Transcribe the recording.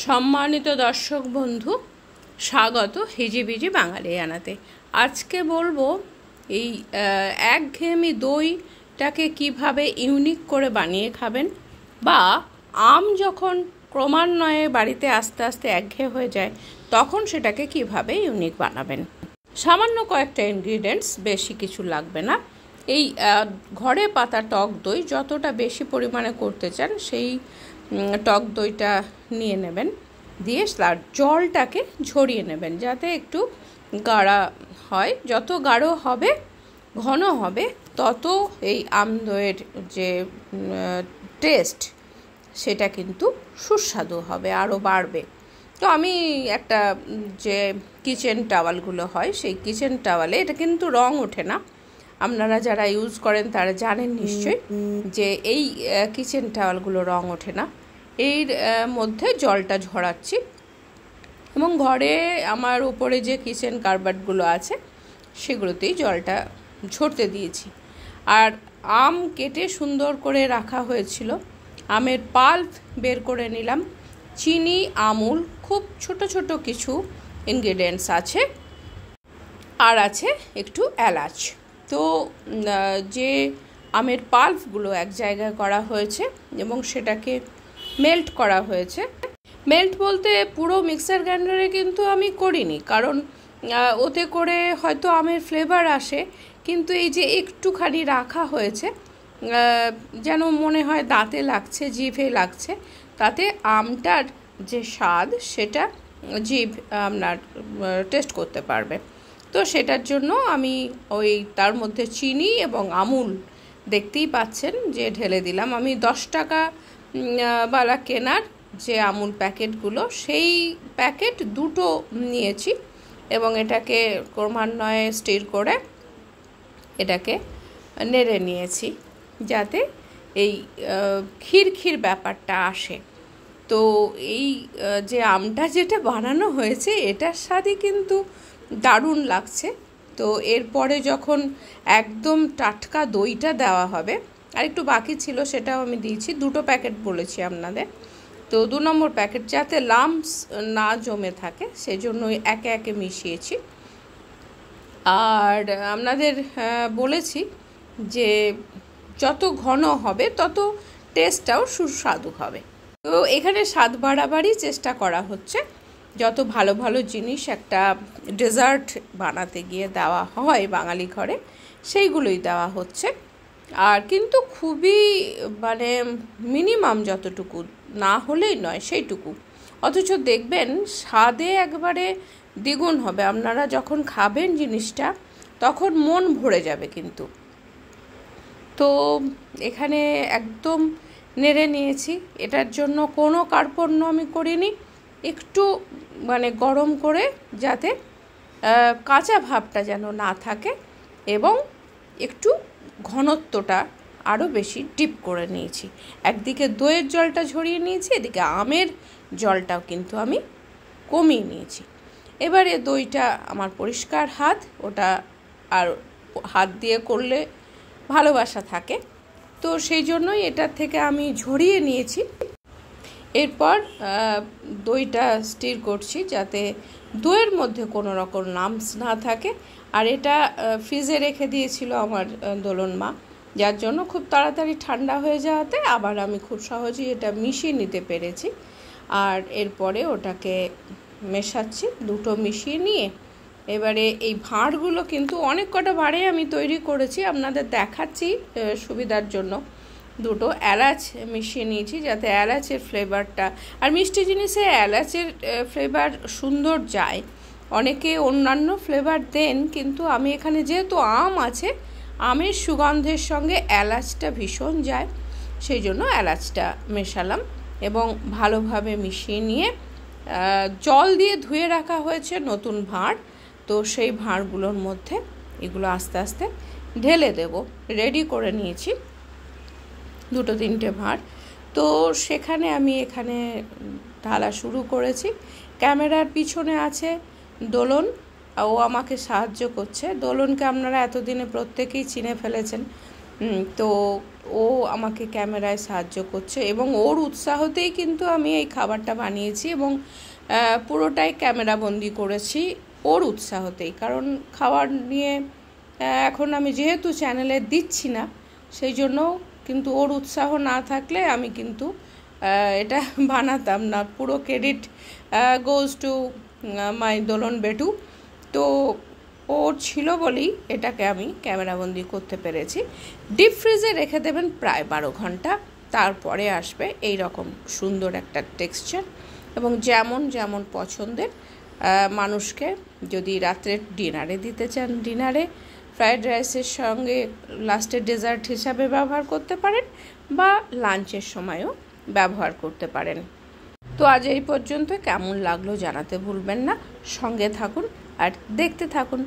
সম্মানিত দর্শক বন্ধু, স্বাগত হিজিবিজি বাঙালিয়ানাতে। আজকে বলবো এই একঘেয়েমি দইটাকে কিভাবে ইউনিক করে বানিয়ে খাবেন, বা আম যখন ক্রমান্বয়ে বাড়িতে আস্তে আস্তে একঘেয়ে হয়ে যায় তখন সেটাকে কিভাবে ইউনিক বানাবেন। সামান্য কয়েকটা ইনগ্রিডিয়েন্টস, বেশি কিছু লাগবে না। এই ঘরে পাতা টক দই যতটা বেশি পরিমাণে করতে চান সেই টক দইটা নিয়ে নেবেন, দিয়ে তার জলটাকে ঝরিয়ে নেবেন যাতে একটু গাঢ় হয়। যত গাঢ় হবে, ঘন হবে, তত এই আম দইয়ের যে টেস্ট সেটা কিন্তু সুস্বাদু হবে, আরও বাড়বে। তো আমি একটা যে কিচেন টাওয়ালগুলো হয় সেই কিচেন টাওয়ালে, এটা কিন্তু রং ওঠে না, আপনারা যারা ইউজ করেন তারা জানেন নিশ্চয়ই যে এই কিচেন টাওয়ালগুলো রং ওঠে না, এর মধ্যে জলটা ঝরাচ্ছি এবং ঘরে আমার উপরে যে কিচেন কার্বারগুলো আছে সেগুলোতেই জলটা ঝরতে দিয়েছি। আর আম কেটে সুন্দর করে রাখা হয়েছিল, আমের পাল্প বের করে নিলাম, চিনি, আমুল, খুব ছোট ছোট কিছু ইনগ্রিডিয়েন্টস আছে, আর আছে একটু এলাচ। তো যে আমের পাল্পগুলো এক জায়গায় করা হয়েছে এবং সেটাকে মেল্ট করা হয়েছে। মেল্ট বলতে পুরো মিক্সার গ্রাইন্ডারে কিন্তু আমি করিনি, কারণ ওতে করে হয়তো আমের ফ্লেভার আসে, কিন্তু এই যে একটুখানি রাখা হয়েছে যেন মনে হয় দাঁতে লাগছে, জিভে লাগছে, তাতে আমটার যে স্বাদ সেটা জিভ আপনার টেস্ট করতে পারবে। তো সেটার জন্য আমি ওই তার মধ্যে চিনি এবং আমুল দেখতেই পাচ্ছেন যে ঢেলে দিলাম। আমি 10 টাকা বালা কেনার যে আমুল প্যাকেটগুলো, সেই প্যাকেট 2টো নিয়েছি এবং এটাকে ক্রমান্বয়ে স্টির করে এটাকে নেড়ে নিয়েছি যাতে এই ক্ষীর ব্যাপারটা আসে। তো এই যে আমটা যেটা বানানো হয়েছে এটার স্বাদই কিন্তু দারুণ লাগছে। তো এরপরে যখন একদম টাটকা দইটা দেওয়া হবে, আর একটু বাকি ছিল সেটাও আমি দিয়েছি, 2টো প্যাকেট বলেছি আপনাদের। তো 2 নম্বর প্যাকেট যাতে লাম্পস না জমে থাকে সেজন্যই একে একে মিশিয়েছি। আর আপনাদের বলেছি যে যত ঘন হবে তত টেস্টটাও সুস্বাদু হবে। তো এখানে স্বাদ বাড়াবারই চেষ্টা করা হচ্ছে, যত ভালো ভালো জিনিস একটা ডেজার্ট বানাতে গিয়ে দেওয়া হয় বাঙালি ঘরে সেইগুলোই দেওয়া হচ্ছে। আর কিন্তু খুবই মানে মিনিমাম, যতটুকু না হলেই নয় সেইটুকু, অথচ দেখবেন স্বাদে একবারে দ্বিগুণ হবে। আপনারা যখন খাবেন জিনিসটা তখন মন ভরে যাবে কিন্তু। তো এখানে একদম নেড়ে নিয়েছি, এটার জন্য কোনো কার্পণ্য আমি করিনি, একটু মানে গরম করে যাতে কাঁচা ভাবটা যেন না থাকে এবং একটু ঘনত্বটা আরও বেশি ডিপ করে নিয়েছি। একদিকে দইয়ের জলটা ঝরিয়ে নিয়েছি, এদিকে আমের জলটাও কিন্তু আমি কমিয়ে নিয়েছি। এবারে দইটা আমার পরিষ্কার হাত, ওটা আর হাত দিয়ে করলে ভালোবাসা থাকে, তো সেই জন্যই এটার থেকে আমি ঝরিয়ে নিয়েছি। এরপর দইটা স্টির করছি যাতে দইয়ের মধ্যে কোনো রকম লাম্পস না থাকে। আর এটা ফ্রিজে রেখে দিয়েছিল আমার দোলন মা, যার জন্য খুব তাড়াতাড়ি ঠান্ডা হয়ে যাওয়াতে আবার আমি খুব সহজেই এটা মিশিয়ে নিতে পেরেছি। আর এরপরে ওটাকে মেশাচ্ছি, 2টো মিশিয়ে নিয়ে এবারে এই ভাঁড়গুলো কিন্তু অনেক কটা ভাঁড়ে আমি তৈরি করেছি, আপনাদের দেখাচ্ছি সুবিধার জন্য। 2টো এলাচ মিশিয়ে নিয়েছি যাতে এলাচের ফ্লেভারটা, আর মিষ্টি জিনিসে এলাচের ফ্লেভার সুন্দর যায়। অনেকে অন্যান্য ফ্লেভার দেন, কিন্তু আমি এখানে যেহেতু আম আছে, আমের সুগন্ধের সঙ্গে এলাচটা ভীষণ যায়, সেই জন্য এলাচটা মেশালাম এবং ভালোভাবে মিশিয়ে নিয়ে জল দিয়ে ধুয়ে রাখা হয়েছে নতুন ভাঁড়, তো সেই ভাঁড়গুলোর মধ্যে এগুলো আস্তে আস্তে ঢেলে দেব। রেডি করে নিয়েছি 2-3টে ভাঁড়। তো সেখানে আমি এখানে ঢালা শুরু করেছি। ক্যামেরার পিছনে আছে দোলন, ও আমাকে সাহায্য করছে। দোলনকে আপনারা এতদিনে প্রত্যেকেই চিনে ফেলেছেন, তো ও আমাকে ক্যামেরায় সাহায্য করছে এবং ওর উৎসাহতেই কিন্তু আমি এই খাবারটা বানিয়েছি এবং পুরোটাই ক্যামেরাবন্দি করেছি ওর উৎসাহতেই। কারণ খাবার নিয়ে এখন আমি যেহেতু চ্যানেলে দিচ্ছি না, সেই জন্য কিন্তু ওর উৎসাহ না থাকলে আমি কিন্তু এটা বানাতাম না। পুরো ক্রেডিট গোজ টু মাই দোলন বেটু। তো ওর ছিল বলেই এটাকে আমি ক্যামেরাবন্দি করতে পেরেছি। ডিপ ফ্রিজে রেখে দেবেন প্রায় 12 ঘন্টা, তারপরে আসবে এই রকম সুন্দর একটা টেক্সচার। এবং যেমন যেমন পছন্দের মানুষকে যদি রাত্রে ডিনারে দিতে চান, ডিনারে ফ্রায়েড রাইসের সঙ্গে লাস্টের ডেজার্ট হিসাবে ব্যবহার করতে পারেন, বা লাঞ্চের সময়ও ব্যবহার করতে পারেন। তো আজ এই পর্যন্ত। কেমন লাগলো জানাতে ভুলবেন না। সঙ্গে থাকুন আর দেখতে থাকুন।